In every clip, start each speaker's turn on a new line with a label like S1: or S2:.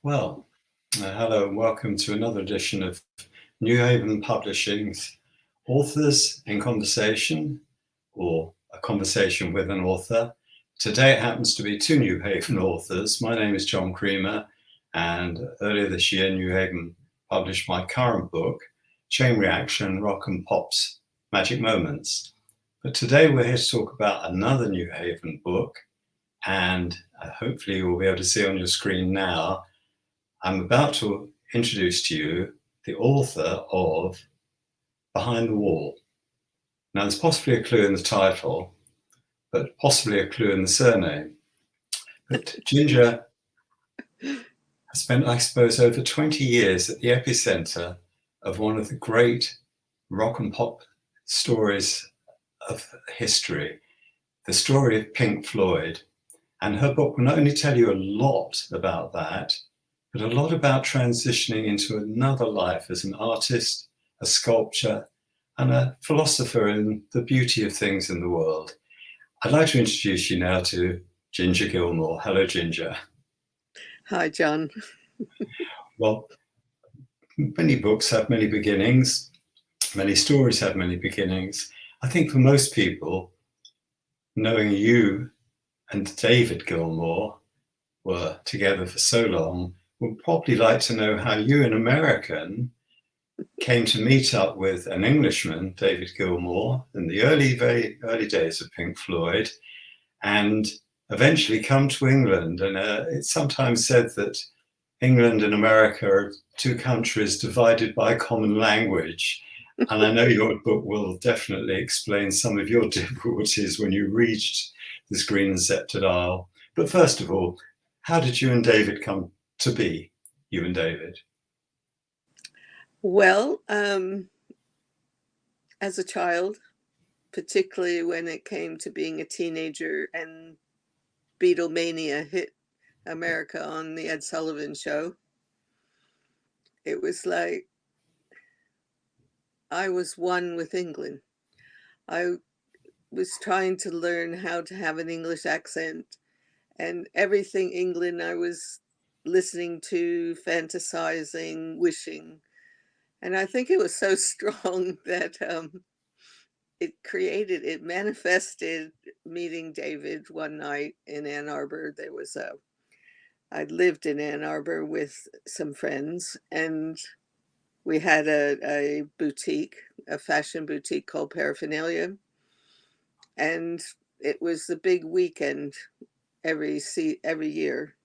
S1: Well, hello and welcome to another edition of New Haven Publishing's Authors in Conversation, or a conversation with an author. Today it happens to be two New Haven authors. My name is Jon Kremer, and earlier this year New Haven published my current book, Chain Reaction, Rock and Pop's Magic Moments. But today we're here to talk about another New Haven book, and hopefully you'll be able to see on your screen now, I'm about to introduce to you the author of Behind the Wall. Now, there's possibly a clue in the title, but possibly a clue in the surname. But Ginger has spent, I suppose, over 20 years at the epicenter of one of the great rock and pop stories of history, the story of Pink Floyd. And her book will not only tell you a lot about that, but a lot about transitioning into another life as an artist, a sculptor, and a philosopher in the beauty of things in the world. I'd like to introduce you now to Ginger Gilmour. Hello, Ginger.
S2: Hi, Jon.
S1: Well, many books have many beginnings. Many stories have many beginnings. I think for most people, knowing you and David Gilmour were together for so long, would probably like to know how you, an American, came to meet up with an Englishman, David Gilmour, in the very early days of Pink Floyd, and eventually come to England. And it's sometimes said that England and America are two countries divided by a common language. And I know your book will definitely explain some of your difficulties when you reached this green and sceptred isle. But first of all, how did you and David come to be, you and David?
S2: Well, as a child, particularly when it came to being a teenager and Beatlemania hit America on the Ed Sullivan Show, it was like I was one with England. I was trying to learn how to have an English accent, and everything England I was listening to, fantasizing, wishing. And I think it was so strong that it manifested meeting David one night in Ann Arbor. I'd lived in Ann Arbor with some friends, and we had a boutique, a fashion boutique called Paraphernalia. And it was the big weekend every year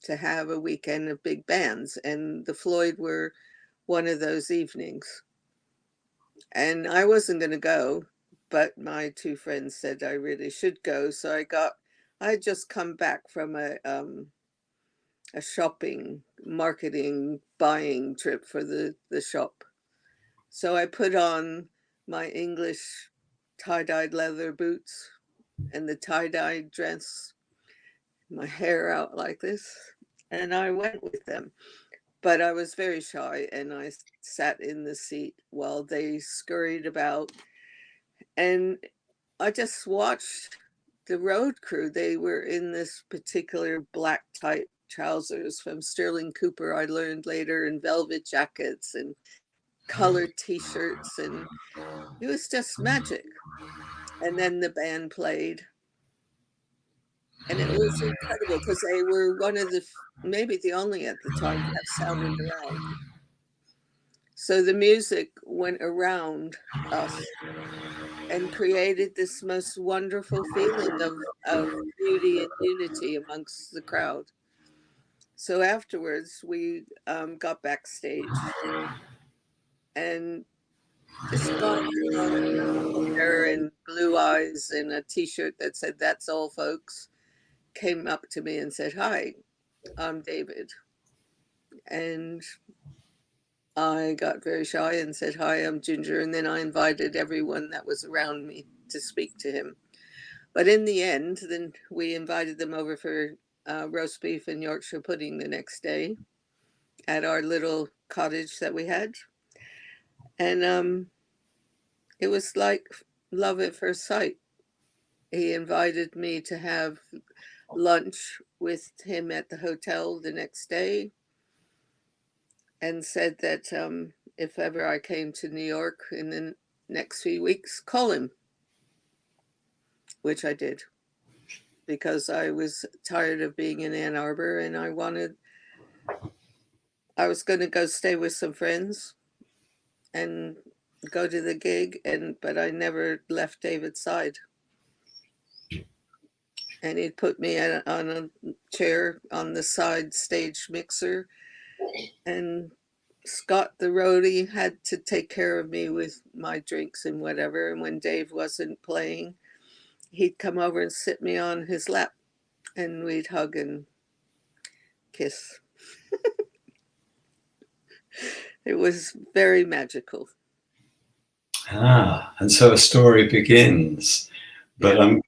S2: to have a weekend of big bands. And the Floyd were one of those evenings. And I wasn't going to go, but my two friends said I really should go. So I had just come back from a shopping, marketing, buying trip for the shop. So I put on my English tie-dyed leather boots and the tie-dyed dress, my hair out like this, and I went with them. But I was very shy, and I sat in the seat while they scurried about. And I just watched the road crew. They were in this particular black tight trousers from Sterling Cooper, I learned later, and velvet jackets and colored t-shirts, and it was just magic. And then the band played, and it was incredible because they were one of maybe the only at the time to have sound in around. So the music went around us and created this most wonderful feeling of beauty and unity amongst the crowd. So afterwards, we got backstage, and this guy with long hair and blue eyes and a T-shirt that said "That's all, folks," came up to me and said, "Hi, I'm David." And I got very shy and said, "Hi, I'm Ginger." And then I invited everyone that was around me to speak to him. But in the end, then we invited them over for roast beef and Yorkshire pudding the next day at our little cottage that we had. And it was like love at first sight. He invited me to have lunch with him at the hotel the next day. and said that if ever I came to New York in the next few weeks, call him, which I did, because I was tired of being in Ann Arbor, and I was going to go stay with some friends and go to the gig, but I never left David's side. And he'd put me on a chair on the side stage mixer, and Scott, the roadie, had to take care of me with my drinks and whatever. And when Dave wasn't playing, he'd come over and sit me on his lap, and we'd hug and kiss. It was very magical.
S1: And so a story begins. But
S2: Yeah.
S1: I'm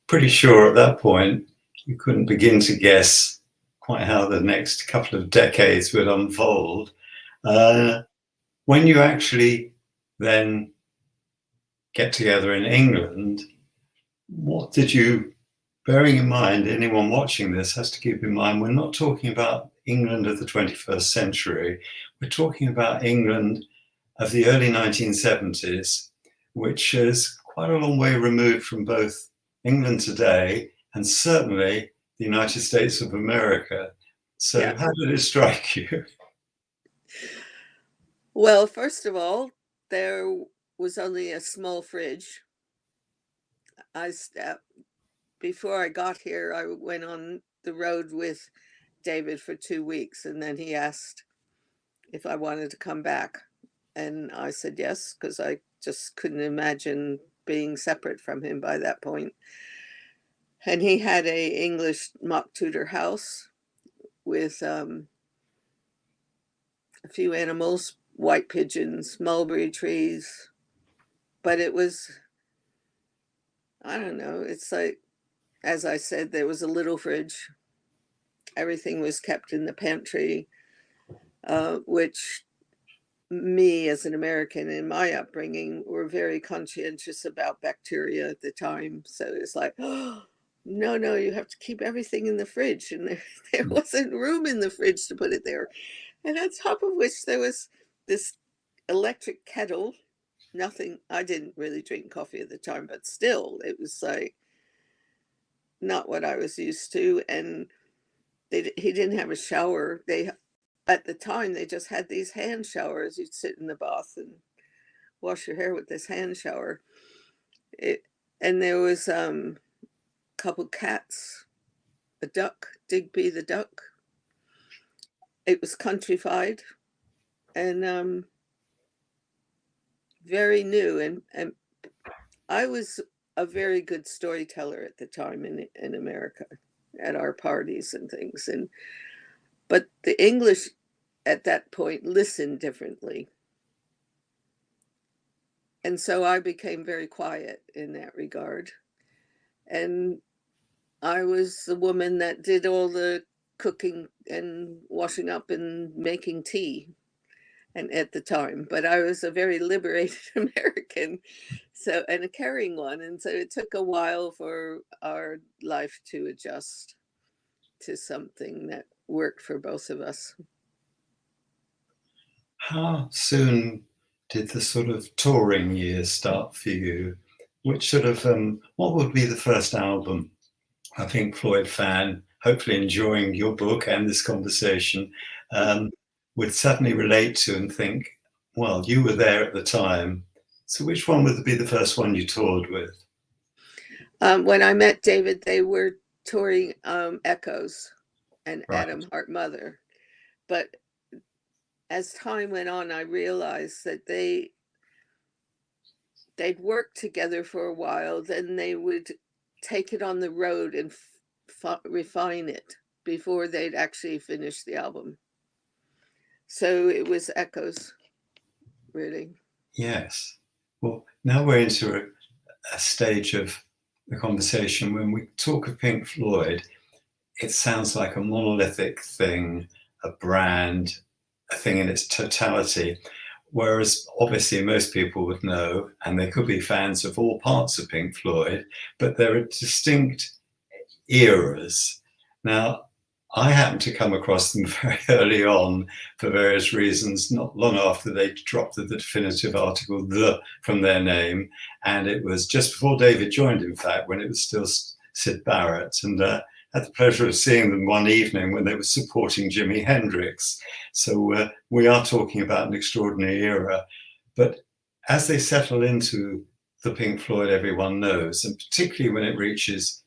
S1: pretty sure at that point you couldn't begin to guess quite how the next couple of decades would unfold. When you actually then get together in England, what did you, bearing in mind, anyone watching this has to keep in mind, we're not talking about England of the 21st century. We're talking about England of the early 1970s, which is quite a long way removed from both England today and certainly the United States of America. So
S2: Yeah.
S1: how did it strike you?
S2: Well, first of all, there was only a small fridge. Before I got here, I went on the road with David for 2 weeks, and then he asked if I wanted to come back. And I said yes, because I just couldn't imagine being separate from him by that point. And he had a English mock Tudor house with a few animals, white pigeons, mulberry trees. But it was, I don't know, it's like, as I said, there was a little fridge. Everything was kept in the pantry, which me as an American in my upbringing were very conscientious about bacteria at the time. So it's like, oh, no, you have to keep everything in the fridge. And there wasn't room in the fridge to put it there. And on top of which there was this electric kettle. Nothing, I didn't really drink coffee at the time, but still, it was like not what I was used to. And he didn't have a shower. At the time, they just had these hand showers. You'd sit in the bath and wash your hair with this hand shower. And there was a couple cats, a duck, Digby the duck. It was countrified and very new. And I was a very good storyteller at the time in America at our parties and things. But the English at that point listened differently. And so I became very quiet in that regard. And I was the woman that did all the cooking and washing up and making tea and at the time, but I was a very liberated American, and a caring one, and so it took a while for our life to adjust to something that worked for both of us.
S1: How soon did the sort of touring years start for you? Which sort of, what would be the first album a Pink Floyd fan, hopefully enjoying your book and this conversation, would certainly relate to and think, well, you were there at the time. So which one would be the first one you toured with?
S2: When I met David, they were touring Echoes and
S1: Right.
S2: Adam Hart Mother. But as time went on, I realized that they'd worked together for a while, then they would take it on the road and refine it before they'd actually finish the album. So it was Echoes, really.
S1: Yes. Well, now we're into a stage of the conversation when we talk of Pink Floyd, it sounds like a monolithic thing, a brand, a thing in its totality. Whereas obviously most people would know, and they could be fans of all parts of Pink Floyd, but there are distinct eras. Now, I happened to come across them very early on for various reasons, not long after they dropped the definitive article "the" from their name. And it was just before David joined, in fact, when it was still Syd Barrett. And had the pleasure of seeing them one evening when they were supporting Jimi Hendrix. So we are talking about an extraordinary era. But as they settle into the Pink Floyd everyone knows, and particularly when it reaches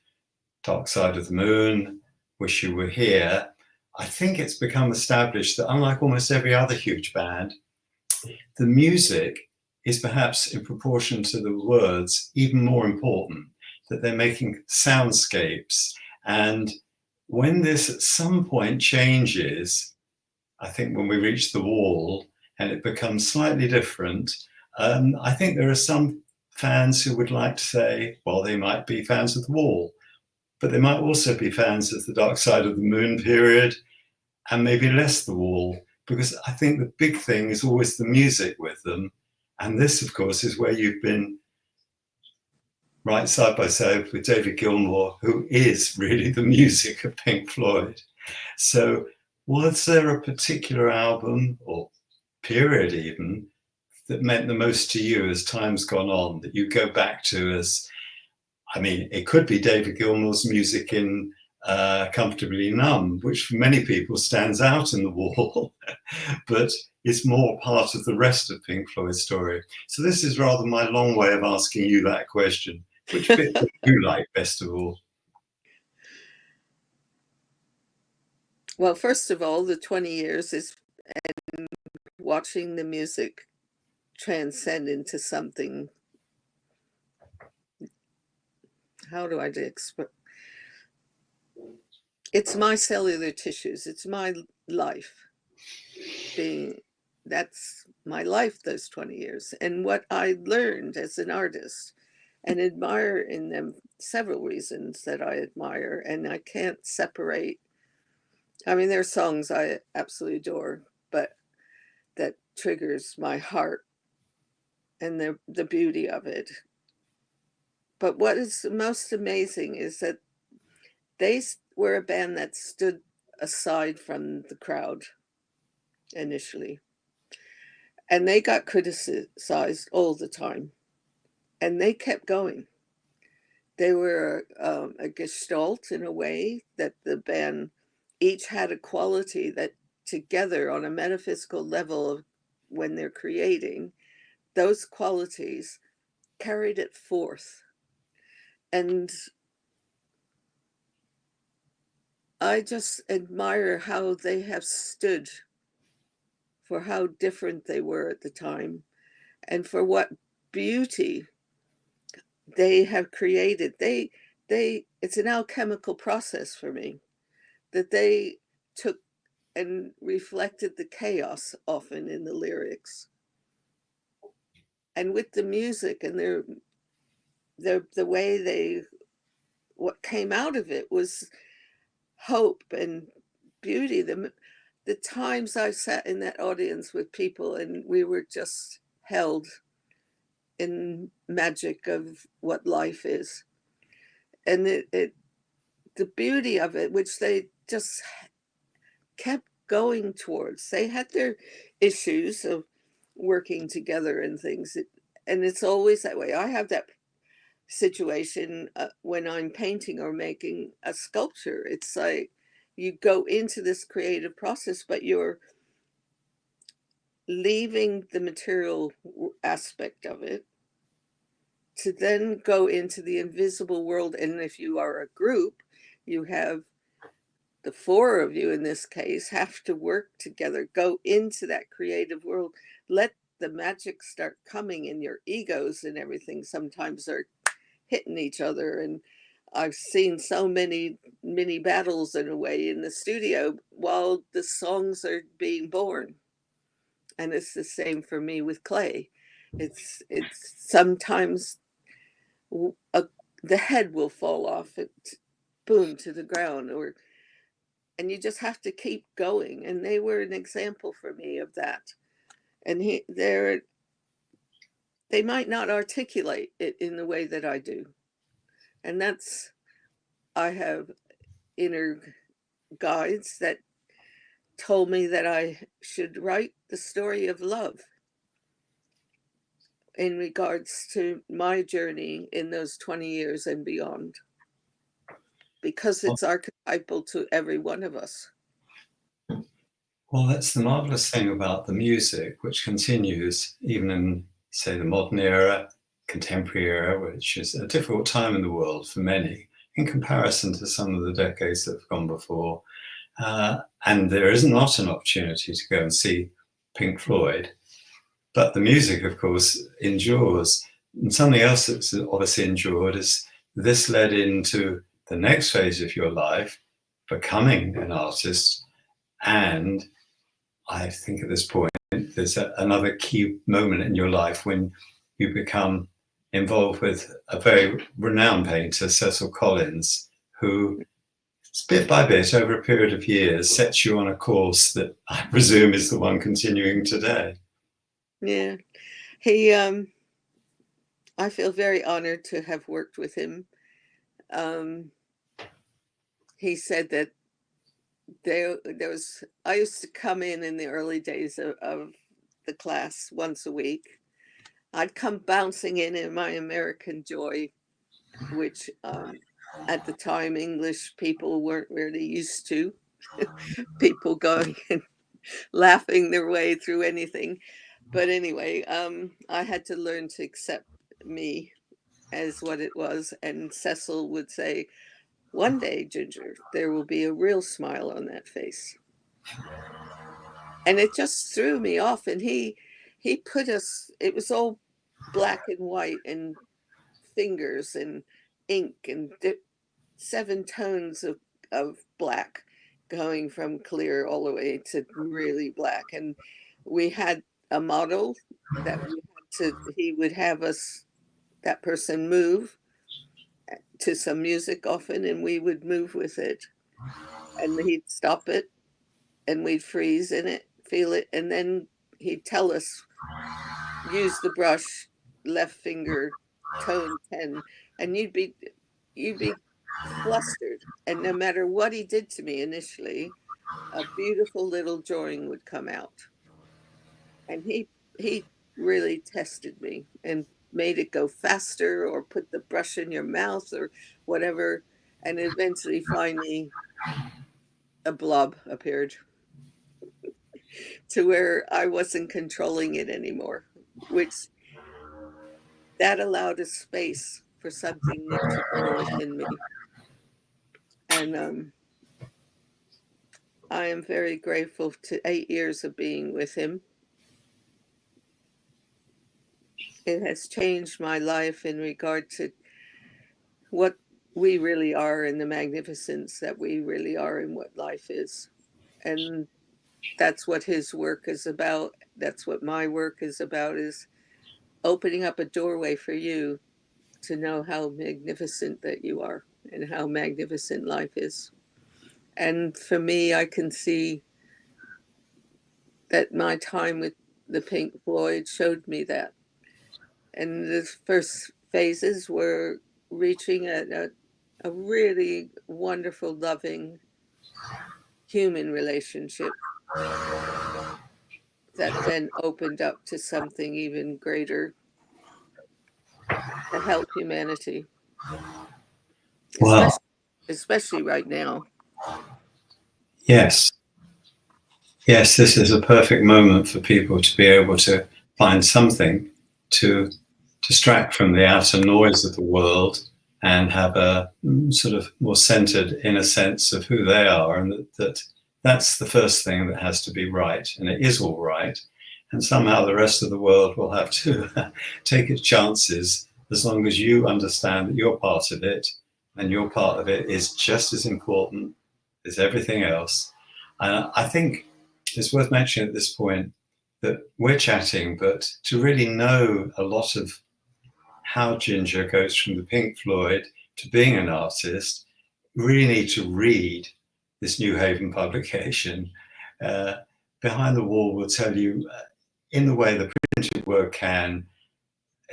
S1: Dark Side of the Moon, Wish You Were Here, I think it's become established that unlike almost every other huge band, the music is perhaps in proportion to the words even more important, that they're making soundscapes. And when this at some point changes, I think when we reach the wall and it becomes slightly different, I think there are some fans who would like to say, well, they might be fans of the wall, but they might also be fans of the Dark Side of the Moon period and maybe less the wall, because I think the big thing is always the music with them. And this, of course, is where you've been right side by side with David Gilmour, who is really the music of Pink Floyd. So was there a particular album or period even that meant the most to you as time's gone on, that you go back to as, I mean, it could be David Gilmour's music in Comfortably Numb, which for many people stands out in the wall, but it's more part of the rest of Pink Floyd's story. So this is rather my long way of asking you that question. Which bit do you like best of all?
S2: Well, first of all, the 20 years is watching the music transcend into something. How do I explain? It's my cellular tissues. It's my life. That's my life, those 20 years. And what I learned as an artist and admire in them, several reasons that I admire, and I can't separate. I mean, there are songs I absolutely adore, but that triggers my heart and the beauty of it. But what is most amazing is that they were a band that stood aside from the crowd initially, and they got criticized all the time, and they kept going. They were a gestalt in a way, that the band each had a quality that together on a metaphysical level of when they're creating, those qualities carried it forth. And I just admire how they have stood for how different they were at the time and for what beauty they have created. It's an alchemical process for me, that they took and reflected the chaos often in the lyrics. And with the music and the way what came out of it was hope and beauty. The times I sat in that audience with people and we were just held in magic of what life is. And the beauty of it, which they just kept going towards. They had their issues of working together and things, and it's always that way. I have that situation when I'm painting or making a sculpture. It's like you go into this creative process, but you're leaving the material aspect of it to then go into the invisible world. And if you are a group, you have the four of you in this case have to work together, go into that creative world, let the magic start coming, and your egos and everything sometimes are hitting each other. And I've seen so many mini battles in a way in the studio while the songs are being born. And it's the same for me with clay. It's sometimes a, the head will fall off it, boom, to the ground, or and you just have to keep going. And they were an example for me of that. And they might not articulate it in the way that I do, and that's, I have inner guides that told me that I should write the story of love in regards to my journey in those 20 years and beyond, because it's archetypal to every one of us.
S1: Well, that's the marvelous thing about the music, which continues even in, say, the modern era, contemporary era, which is a difficult time in the world for many in comparison to some of the decades that have gone before. And there is not an opportunity to go and see Pink Floyd, but the music, of course, endures. And something else that's obviously endured is this led into the next phase of your life, becoming an artist. And I think at this point, there's another key moment in your life when you become involved with a very renowned painter, Cecil Collins, who bit by bit over a period of years sets you on a course that I presume is the one continuing today.
S2: Yeah, he I feel very honored to have worked with him. He said that there was, I used to come in the early days of the class once a week. I'd come bouncing in my American Joy, which at the time English people weren't really used to. People going and laughing their way through anything. But anyway, I had to learn to accept me as what it was. And Cecil would say, "One day, Ginger, there will be a real smile on that face." And it just threw me off. And he put us, it was all black and white and fingers and ink and 7 tones of black, going from clear all the way to really black. And we had a model that we had to, he would have us, that person, move to some music often, and we would move with it. And he'd stop it, and we'd freeze in it, feel it, and then he'd tell us, use the brush, left finger, tone 10, and you'd be flustered. And no matter what he did to me initially, a beautiful little drawing would come out. And he really tested me and made it go faster, or put the brush in your mouth or whatever. And eventually, finally, a blob appeared to where I wasn't controlling it anymore, which that allowed a space for something new to grow within me. And I am very grateful to 8 years of being with him. It has changed my life in regard to what we really are, and the magnificence that we really are, and what life is. And that's what his work is about. That's what my work is about, is opening up a doorway for you to know how magnificent that you are and how magnificent life is. And for me, I can see that my time with the Pink Floyd showed me that. And the first phases were reaching a really wonderful, loving human relationship that then opened up to something even greater to help humanity,
S1: Wow.
S2: especially right now.
S1: Yes. Yes, this is a perfect moment for people to be able to find something to distract from the outer noise of the world and have a sort of more centered inner sense of who they are, and that's the first thing that has to be right, and it is all right. And somehow the rest of the world will have to take its chances, as long as you understand that you're part of it, and your part of it is just as important as everything else. And I think it's worth mentioning at this point that we're chatting, but to really know a lot of how Ginger goes from the Pink Floyd to being an artist, you really need to read this New Haven publication. Behind the Wall will tell you, in the way the printed word can,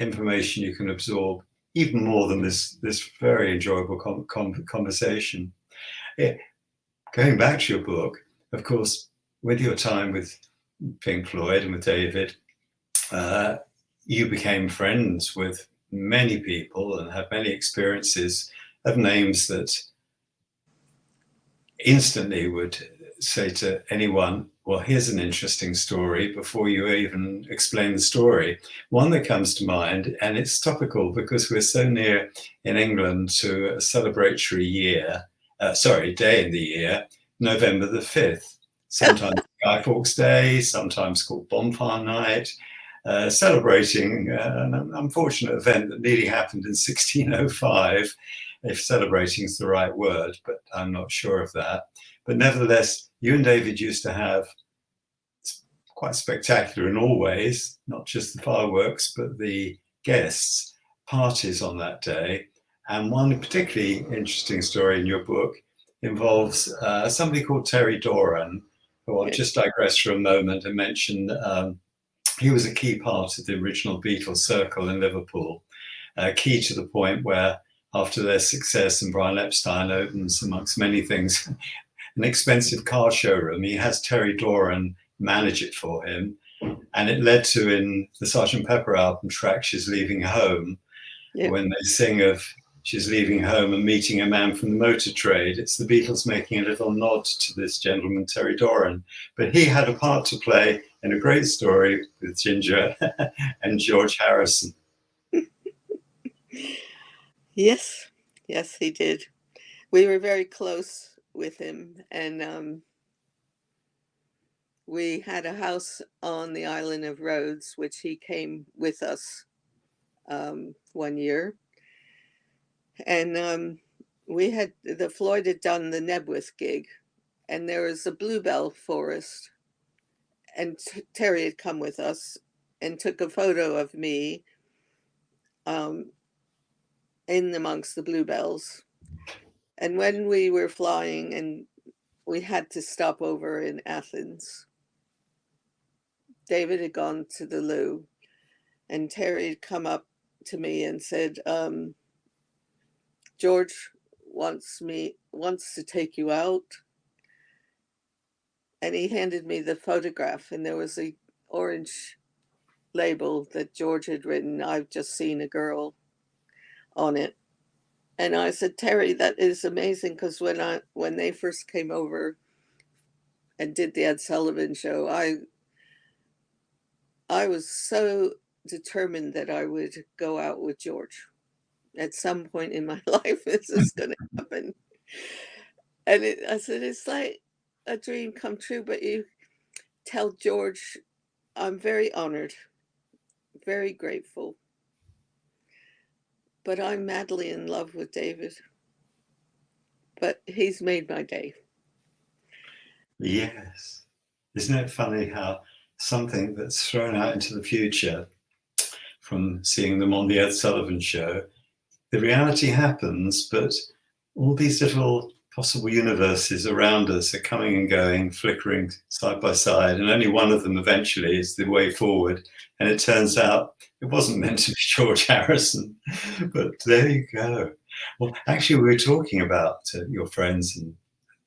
S1: information you can absorb even more than this very enjoyable conversation. going back to your book, of course, with your time with Pink Floyd and with David, you became friends with many people and had many experiences of names that instantly would say to anyone, well, here's an interesting story before you even explain the story. One that comes to mind, and it's topical because we're so near in England to a celebratory day in the year, November the 5th, sometimes Guy Fawkes Day, sometimes called Bonfire Night, celebrating an unfortunate event that nearly happened in 1605, if celebrating is the right word, but I'm not sure of that. But nevertheless, you and David used to have quite spectacular in all ways, not just the fireworks, but the guests, parties on that day. And one particularly interesting story in your book involves somebody called Terry Doran, who I'll just digress for a moment and mention he was a key part of the original Beatles circle in Liverpool, key to the point where after their success and Brian Epstein opens, amongst many things, an expensive car showroom. He has Terry Doran manage it for him. And it led to, in the Sgt. Pepper album track, She's Leaving Home, when they sing of she's leaving home and meeting a man from the motor trade. It's the Beatles making a little nod to this gentleman, Terry Doran. But he had a part to play in a great story with Ginger and George Harrison.
S2: Yes, he did. We were very close with him, and we had a house on the island of Rhodes, which he came with us one year. And the Floyd had done the Nebworth gig, and there was a bluebell forest, and Terry had come with us and took a photo of me in amongst the bluebells. And when we were flying and we had to stop over in Athens, David had gone to the loo, and Terry had come up to me and said, George wants to take you out. And he handed me the photograph, and there was a orange label that George had written, I've just seen a girl, on it. And I said, Terry, that is amazing, because when they first came over and did the Ed Sullivan show, I was so determined that I would go out with George. At some point in my life, this is going to happen. And I said, it's like a dream come true, but you tell George, I'm very honored, very grateful, but I'm madly in love with David. But he's made my day.
S1: Yes. Isn't it funny how something that's thrown out into the future from seeing them on the Ed Sullivan show, the reality happens, but all these little possible universes around us are coming and going, flickering side by side, and only one of them eventually is the way forward. And it turns out it wasn't meant to be George Harrison, but there you go. Well, actually, we were talking about your friends and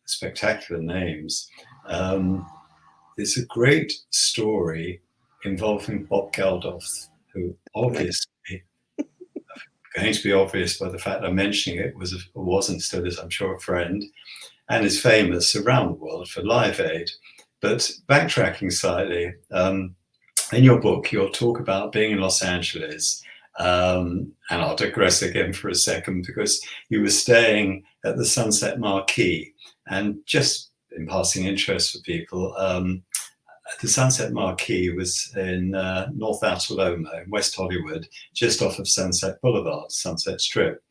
S1: spectacular names. There's a great story involving Bob Geldof, who obviously, going to be obvious by the fact I'm mentioning it, wasn't still is, I'm sure, a friend, and is famous around the world for Live Aid. But backtracking slightly, in your book, you'll talk about being in Los Angeles, and I'll digress again for a second, because you were staying at the Sunset Marquis, and just in passing interest for people, the Sunset Marquis was in North Ataloma, in West Hollywood, just off of Sunset Boulevard, Sunset Strip.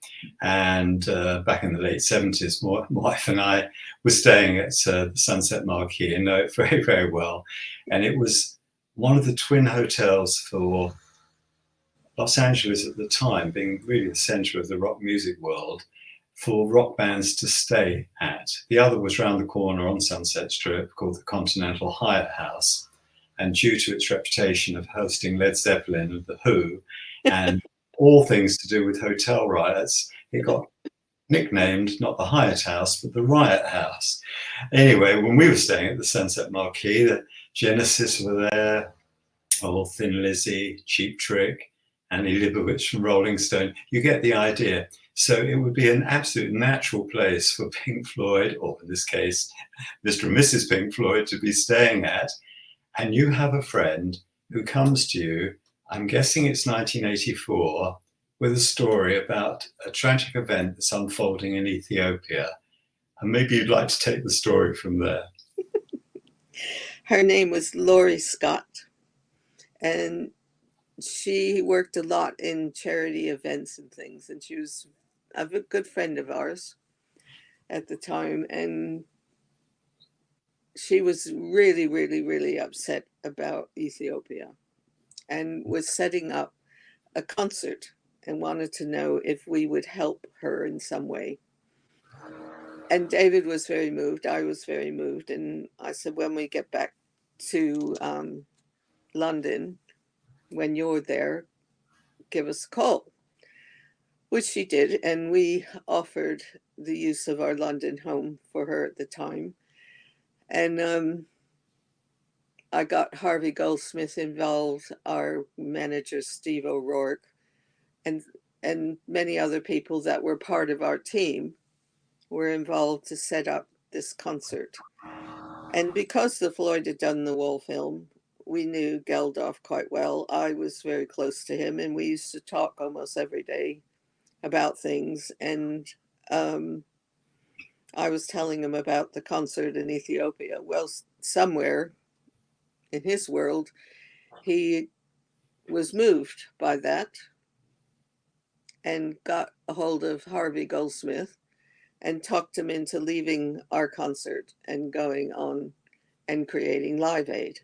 S1: And back in the late 70s, my wife and I were staying at the Sunset Marquis and know it very, very well. And it was one of the twin hotels for Los Angeles at the time, being really the center of the rock music world, for rock bands to stay at. The other was round the corner on Sunset Strip, called the Continental Hyatt House. And due to its reputation of hosting Led Zeppelin and The Who, and all things to do with hotel riots, it got nicknamed not the Hyatt House, but the Riot House. Anyway, when we were staying at the Sunset Marquee, the Genesis were there, old Thin Lizzy, Cheap Trick, Annie Leibovitz from Rolling Stone. You get the idea. So it would be an absolute natural place for Pink Floyd, or in this case, Mr. and Mrs. Pink Floyd, to be staying at. And you have a friend who comes to you, I'm guessing it's 1984, with a story about a tragic event that's unfolding in Ethiopia. And maybe you'd like to take the story from there.
S2: Her name was Laurie Scott, and she worked a lot in charity events and things, and she was a good friend of ours at the time, and she was really, really, really upset about Ethiopia and was setting up a concert and wanted to know if we would help her in some way. And David was very moved. I was very moved. And I said, when we get back to London, when you're there, give us a call, which she did. And we offered the use of our London home for her at the time. And I got Harvey Goldsmith involved, our manager, Steve O'Rourke, and many other people that were part of our team were involved to set up this concert. And because the Floyd had done the Wall film, we knew Geldof quite well. I was very close to him, and we used to talk almost every day about things. And I was telling him about the concert in Ethiopia. Well, somewhere in his world, he was moved by that and got a hold of Harvey Goldsmith and talked him into leaving our concert and going on and creating Live Aid.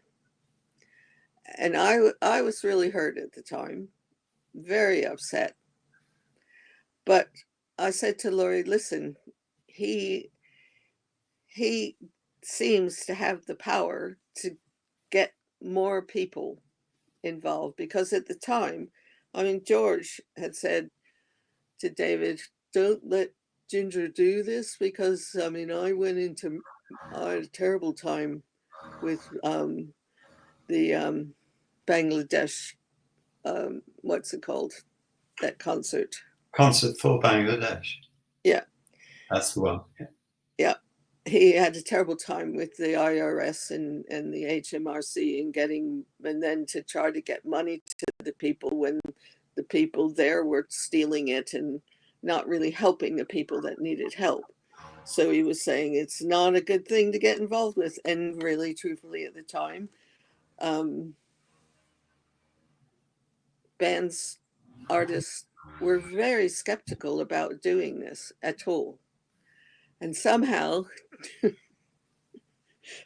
S2: And I was really hurt at the time, very upset. But I said to Laurie, listen, he seems to have the power to get more people involved, because at the time, I mean, George had said to David, don't let Ginger do this, because I mean, I had a terrible time with the Bangladesh, what's it called, that concert?
S1: Concert for Bangladesh.
S2: Yeah.
S1: That's the one.
S2: Yeah. He had a terrible time with the IRS and the HMRC and then to try to get money to the people when the people there were stealing it and not really helping the people that needed help. So he was saying it's not a good thing to get involved with. And really, truthfully, at the time, bands, artists were very skeptical about doing this at all. And somehow,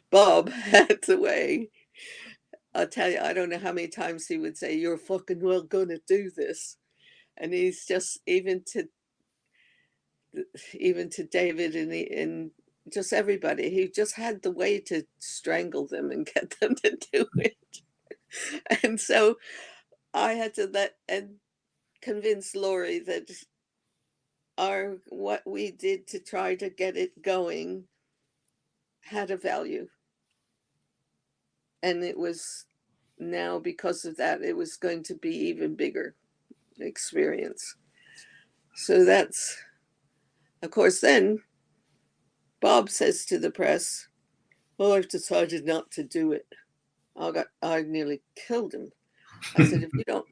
S2: Bob had the way. I'll tell you, I don't know how many times he would say, you're fucking well going to do this. And he's just, even to David and just everybody, he just had the way to strangle them and get them to do it. And so I had to convince Laurie that what we did to try to get it going had a value. And it was now, because of that, it was going to be even bigger experience. So that's, of course, then Bob says to the press, "Oh, I've decided not to do it." I nearly killed him. I said, if you don't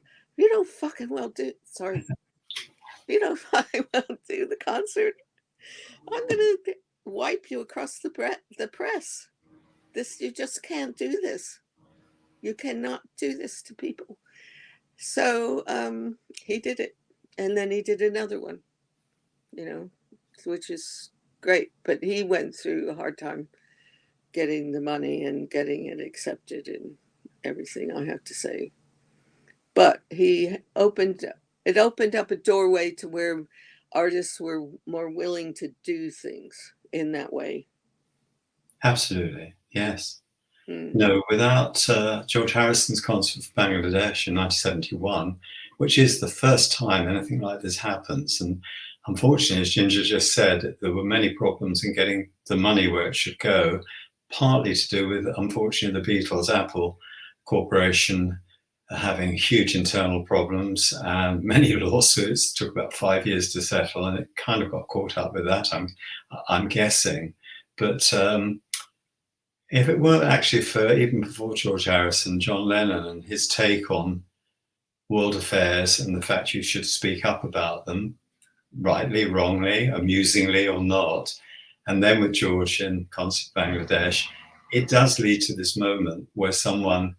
S2: fucking well do the concert, I'm gonna wipe you across the press. You just can't do this. You cannot do this to people. So he did it, and then he did another one, which is great. But he went through a hard time getting the money and getting it accepted and everything, I have to say. But it opened up a doorway to where artists were more willing to do things in that way.
S1: Absolutely, yes. No, without George Harrison's concert for Bangladesh in 1971, which is the first time anything like this happens, and unfortunately, as Ginger just said, there were many problems in getting the money where it should go, partly to do with, unfortunately, the Beatles Apple Corporation having huge internal problems and many lawsuits. It took about 5 years to settle, and it kind of got caught up with that, I'm guessing. But if it weren't actually for, even before George Harrison, John Lennon and his take on world affairs and the fact you should speak up about them, rightly, wrongly, amusingly or not, and then with George in Concert Bangladesh, it does lead to this moment where someone,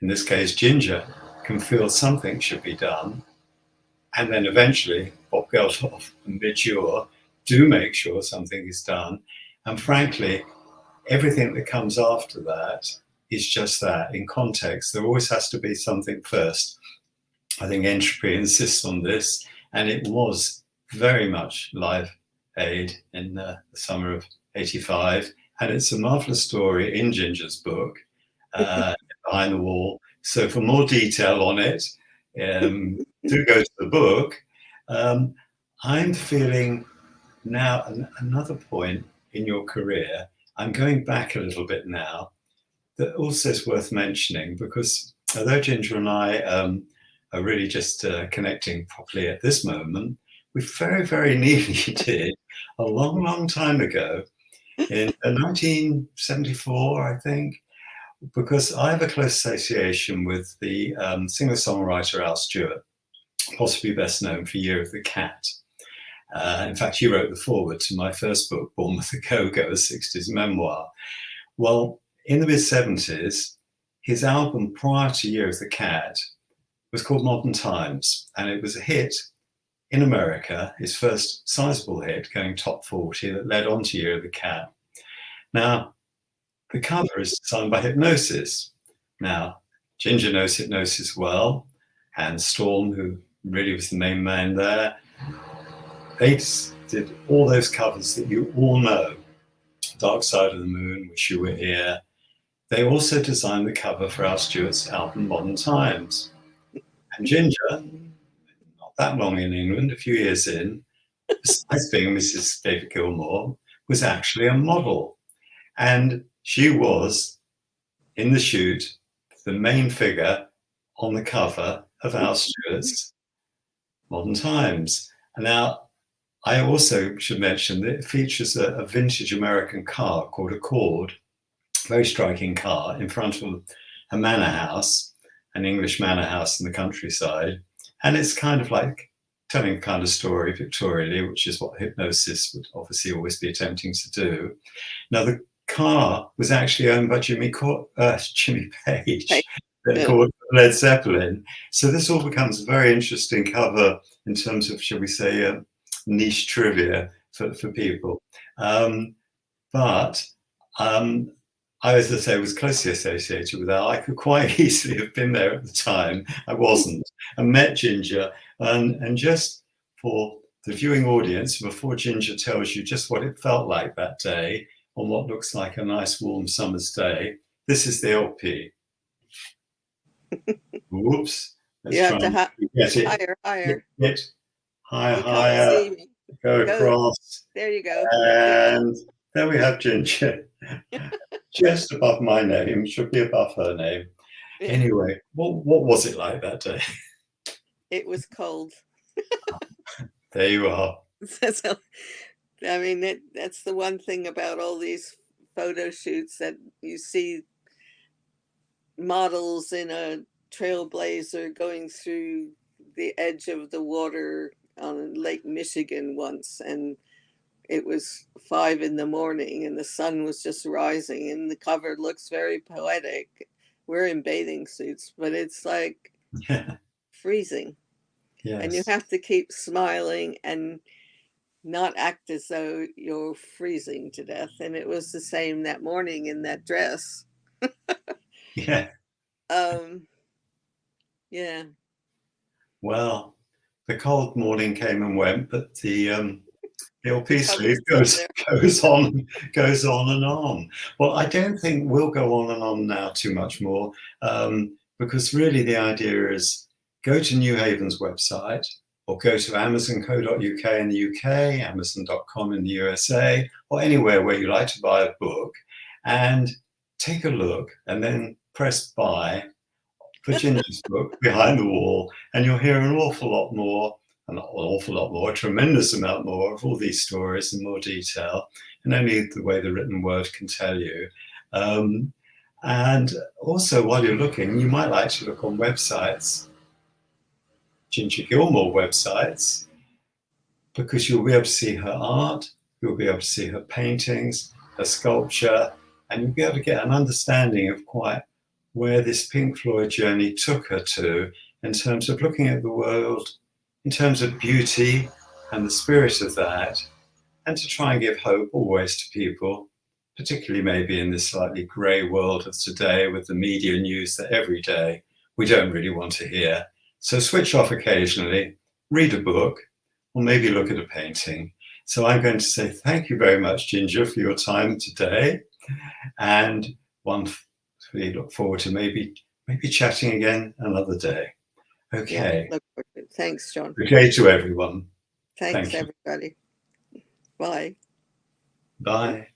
S1: in this case Ginger, can feel something should be done, and then eventually Bob Geldof and Bijur do make sure something is done. And frankly, everything that comes after that is just that. In context, there always has to be something first. I think Entropy insists on this, and it was very much Live Aid in the summer of '85. And it's a marvelous story in Ginger's book, Behind the Wall. So for more detail on it, do go to the book. I'm feeling now another point in your career. I'm going back a little bit now, that also is worth mentioning, because although Ginger and I are really just connecting properly at this moment, we very, very nearly did a long, long time ago in 1974, I think, because I have a close association with the singer-songwriter Al Stewart, possibly best known for Year of the Cat. In fact, he wrote the foreword to my first book, Born with the Go-Go, a 60s memoir. Well, in the mid-70s, his album prior to Year of the Cat was called Modern Times, and it was a hit in America, his first sizable hit, going top 40, that led on to Year of the Cat. Now, the cover is designed by Hypnosis. Now, Ginger knows Hypnosis well, and Storm, who really was the main man there, they did all those covers that you all know. Dark Side of the Moon, Wish You Were Here. They also designed the cover for Al Stewart's album Modern Times. And Ginger, not that long in England, a few years in, besides being Mrs. David Gilmour, was actually a model. And she was, in the shoot, the main figure on the cover of Al Stewart's Modern Times. And now, I also should mention that it features a vintage American car called Accord, very striking car, in front of a manor house, an English manor house in the countryside. And it's kind of like telling a kind of story pictorially, which is what Hypnosis would obviously always be attempting to do. Now, the car was actually owned by Jimmy Page, called Led Zeppelin. So this all becomes a very interesting cover in terms of, shall we say, niche trivia for people. But I, as I say, was closely associated with Al. I could quite easily have been there at the time. I wasn't. I met Ginger. And just for the viewing audience, before Ginger tells you just what it felt like that day on what looks like a nice warm summer's day, this is the LP. Whoops.
S2: You have to
S1: get it.
S2: higher.
S1: Higher. Go across.
S2: There you go.
S1: And there we have Ginger. Just above my name, should be above her name. Anyway, what was it like that day?
S2: It was cold.
S1: There you are.
S2: So, I mean, that's the one thing about all these photo shoots, that you see models in a trailblazer going through the edge of the water on Lake Michigan once, and it was 5 a.m. and the sun was just rising, and the cover looks very poetic. We're in bathing suits, but it's like freezing. Yes. And you have to keep smiling and not act as though you're freezing to death. And it was the same that morning in that dress.
S1: Yeah.
S2: Yeah.
S1: Well, the cold morning came and went, but the LP sleeve goes on and on. Well, I don't think we'll go on and on now too much more, because really the idea is go to New Haven's website, or go to amazon.co.uk in the UK, amazon.com in the USA, or anywhere where you like to buy a book, and take a look and then press buy for Ginger's book, Behind the Wall, and you'll hear an awful lot more, a tremendous amount more of all these stories in more detail, and only the way the written word can tell you. And also, while you're looking, you might like to look on websites, Ginger Gilmour websites, because you'll be able to see her art, you'll be able to see her paintings, her sculpture, and you'll be able to get an understanding of quite where this Pink Floyd journey took her to in terms of looking at the world, in terms of beauty and the spirit of that, and to try and give hope always to people, particularly maybe in this slightly grey world of today with the media news that every day we don't really want to hear. So switch off occasionally, read a book, or maybe look at a painting. So I'm going to say thank you very much, Ginger, for your time today. And we look forward to maybe chatting again another day. Okay.
S2: Yeah, look forward to it. Thanks, Jon.
S1: Okay to everyone.
S2: Thanks,
S1: Thank you.
S2: everybody. Bye.
S1: Bye.